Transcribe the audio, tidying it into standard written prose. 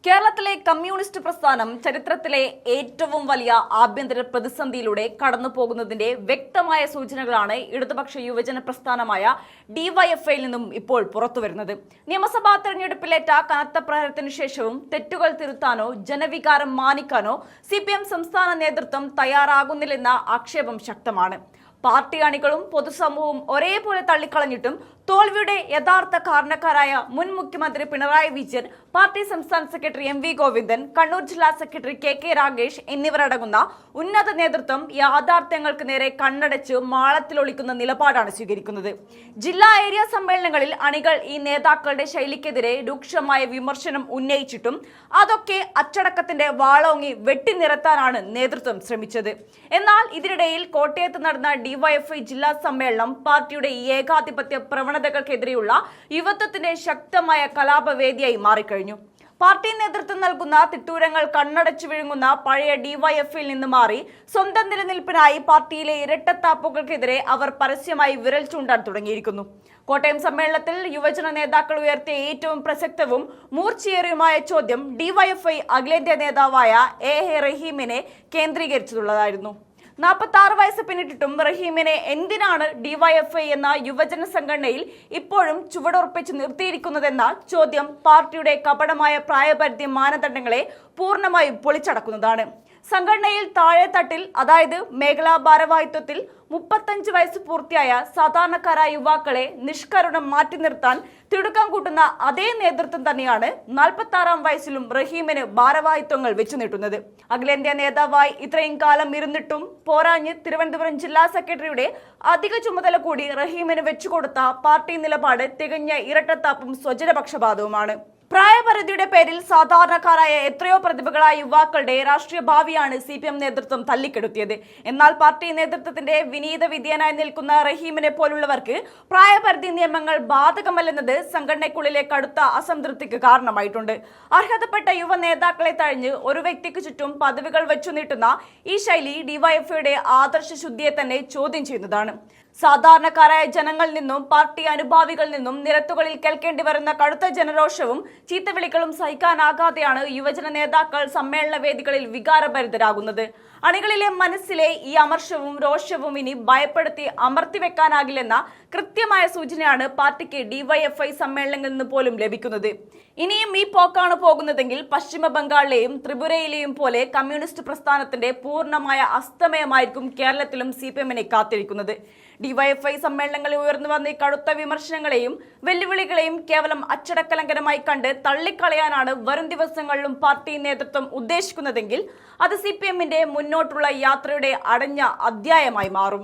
കേരളത്തിലെ കമ്മ്യൂണിസ്റ്റ് പ്രസ്ഥാനം ചരിത്രത്തിലെ ഏറ്റവും വലിയ ആഭ്യന്തര പ്രതിസന്ധിയിലൂടെ കടന്നുപോകുന്നതിന്റെ വ്യക്തമായ സൂചനകളാണ് ഇടതുപക്ഷ യുവജന പ്രസ്ഥാനമായ ഡിവൈഎഫ്ഐയിൽ നിന്നും ഇപ്പോൾ പുറത്തുവരുന്നത്. നിയമസഭാ തെരഞ്ഞെടുപ്പിലേറ്റ കനത്ത പ്രഹരത്തിനു ശേഷവും തെറ്റുകൾ തിരുത്താനോ ജനവികാരം മാനിക്കാനോ CPM സംസ്ഥാന നേതൃത്വം തയ്യാറാകുന്നില്ലെന്ന ആക്ഷേപം ശക്തമാണ്. പാർട്ടി അണികളും പൊതുസമൂഹവും ഒരേപോലെ തള്ളിക്കളഞ്ഞിട്ടും തോൽവിയുടെ യഥാർത്ഥ കാരണക്കാരായ മുൻ മുഖ്യമന്ത്രി പിണറായി വിജയൻ, പാർട്ടി സംസ്ഥാന സെക്രട്ടറി MV ഗോവിന്ദൻ, കണ്ണൂർ ജില്ലാ സെക്രട്ടറി KK രാഗേഷ് എന്നിവരടങ്ങുന്ന ഉന്നത നേതൃത്വം യാഥാർത്ഥ്യങ്ങൾക്ക് നേരെ കണ്ണടച്ച് മാളത്തിലൊളിക്കുന്ന നിലപാടാണ് സ്വീകരിക്കുന്നത്. ജില്ലാ ഏരിയ സമ്മേളനങ്ങളിൽ അണികൾ ഈ നേതാക്കളുടെ ശൈലിക്കെതിരെ രൂക്ഷമായ വിമർശനം ഉന്നയിച്ചിട്ടും അതൊക്കെ അച്ചടക്കത്തിന്റെ വാളോങ്ങി വെട്ടിനിരത്താനാണ് നേതൃത്വം ശ്രമിച്ചത്. എന്നാൽ ഇതിനിടയിൽ കോട്ടയത്ത് നടന്ന ഡിവൈഎഫ്ഐ ജില്ലാ സമ്മേളനം പാർട്ടിയുടെ ഏകാധിപത്യ പ്രവണതകൾക്കെതിരെയുള്ള യുവത്വത്തിന്റെ ശക്തമായ കലാപവേദിയായി മാറിക്കഴിഞ്ഞു. പാർട്ടി നേതൃത്വം നൽകുന്ന തിട്ടൂരങ്ങൾ കണ്ണടച്ചു വിഴുങ്ങുന്ന പഴയ ഡിവൈഎഫ്ഐയിൽ നിന്ന് മാറി സ്വന്തം നിലനിൽപ്പിനായി പാർട്ടിയിലെ ഇരട്ടത്താപ്പുകൾക്കെതിരെ അവർ പരസ്യമായി വിരൽ ചൂണ്ടാൻ തുടങ്ങിയിരിക്കുന്നു. കോട്ടയം സമ്മേളനത്തിൽ യുവജന നേതാക്കൾ ഉയർത്തിയ ഏറ്റവും പ്രസക്തവും മൂർച്ചയേറിയുമായ ചോദ്യം ഡിവൈഎഫ്ഐ അഖിലേന്ത്യാ നേതാവായ A റഹീമിനെ കേന്ദ്രീകരിച്ചുള്ളതായിരുന്നു. 46 വയസ്സ് പിന്നിട്ടിട്ടും റഹീമിനെ എന്തിനാണ് ഡിവൈഎഫ്ഐ എന്ന യുവജന സംഘടനയിൽ ഇപ്പോഴും ചുവടുറപ്പിച്ച് നിർത്തിയിരിക്കുന്നതെന്ന ചോദ്യം പാർട്ടിയുടെ കപടമായ പ്രായപരിധി മാനദണ്ഡങ്ങളെ പൂർണ്ണമായും പൊളിച്ചടക്കുന്നതാണ്. സംഘടനയിൽ താഴെത്തട്ടിൽ, അതായത് മേഖലാ ഭാരവാഹിത്വത്തിൽ 35 വയസ്സ് പൂർത്തിയായ സാധാരണക്കാരായ യുവാക്കളെ നിഷ്കരുണം മാറ്റി നിർത്താൻ തിടുക്കം കൂട്ടുന്ന അതേ നേതൃത്വം തന്നെയാണ് 46-ാം വയസ്സിലും റഹീമിന് ഭാരവാഹിത്വങ്ങൾ വെച്ചു നീട്ടുന്നത്. അഖിലേന്ത്യാ നേതാവായി ഇത്രയും കാലം ഇരുന്നിട്ടും പോരാഞ്ഞ് തിരുവനന്തപുരം ജില്ലാ സെക്രട്ടറിയുടെ അധിക ചുമതല കൂടി റഹീമിന് വെച്ചുകൊടുത്ത പാർട്ടി നിലപാട് തികഞ്ഞ ഇരട്ടത്താപ്പും സ്വജനപക്ഷപാതവുമാണ്. പ്രായപരിധിയുടെ പേരിൽ സാധാരണക്കാരായ എത്രയോ പ്രതിഭകളായ യുവാക്കളുടെ രാഷ്ട്രീയ ഭാവിയാണ് CPM നേതൃത്വം തല്ലിക്കെടുത്തിയത്. എന്നാൽ പാർട്ടി നേതൃത്വത്തിന്റെ വിനീത വിധേയനായി നിൽക്കുന്ന റഹീമിനെ പോലുള്ളവർക്ക് പ്രായപരിധി നിയമങ്ങൾ ബാധകമല്ലെന്നത് സംഘടനയ്ക്കുള്ളിലെ കടുത്ത അസംതൃപ്തിക്ക് കാരണമായിട്ടുണ്ട്. അർഹതപ്പെട്ട യുവ നേതാക്കളെ തഴഞ്ഞ് ഒരു വ്യക്തിക്ക് ചുറ്റും പദവികൾ വെച്ചു നീട്ടുന്ന ഈ ശൈലി ഡിവൈഎഫ്ഐയുടെ ആദർശ ശുദ്ധിയെ തന്നെ ചോദ്യം ചെയ്യുന്നതാണ്. സാധാരണക്കാരായ ജനങ്ങളിൽ നിന്നും പാർട്ടി അനുഭാവികളിൽ നിന്നും നിരത്തുകളിൽ കേൾക്കേണ്ടി വരുന്ന കടുത്ത ജനരോഷവും ചീത്തവിളികളും സഹിക്കാനാകാതെയാണ് യുവജന നേതാക്കൾ സമ്മേളന വേദികളിൽ വികാരഭരിതരാകുന്നത്. അണികളിലെ മനസ്സിലെ ഈ അമർഷവും രോഷവും ഇനി ഭയപ്പെടുത്തി അമർത്തിവെക്കാനാകില്ലെന്ന കൃത്യമായ സൂചനയാണ് പാർട്ടിക്ക് ഡിവൈഎഫ്ഐ സമ്മേളനങ്ങളിൽ നിന്ന് പോലും ലഭിക്കുന്നത്. ഇനിയും ഈ പോക്കാണ് പോകുന്നതെങ്കിൽ പശ്ചിമ ബംഗാളിലെയും ത്രിപുരയിലെയും പോലെ കമ്മ്യൂണിസ്റ്റ് പ്രസ്ഥാനത്തിന്റെ പൂർണ്ണമായ അസ്തമയമായിരിക്കും കേരളത്തിലും CPMനെ കാത്തിരിക്കുന്നത്. ഡിവൈഎഫ്ഐ സമ്മേളനങ്ങളിൽ ഉയർന്നു വന്ന ഈ കടുത്ത വിമർശനങ്ങളെയും വെല്ലുവിളികളെയും കേവലം അച്ചടക്കലംഘനമായി കണ്ട് തള്ളിക്കളയാനാണ് വരും ദിവസങ്ങളിലും പാർട്ടി നേതൃത്വം ഉദ്ദേശിക്കുന്നതെങ്കിൽ അത് CPMന്റെ മുന്നോട്ടുള്ള യാത്രയുടെ അടഞ്ഞ അധ്യായമായി മാറും.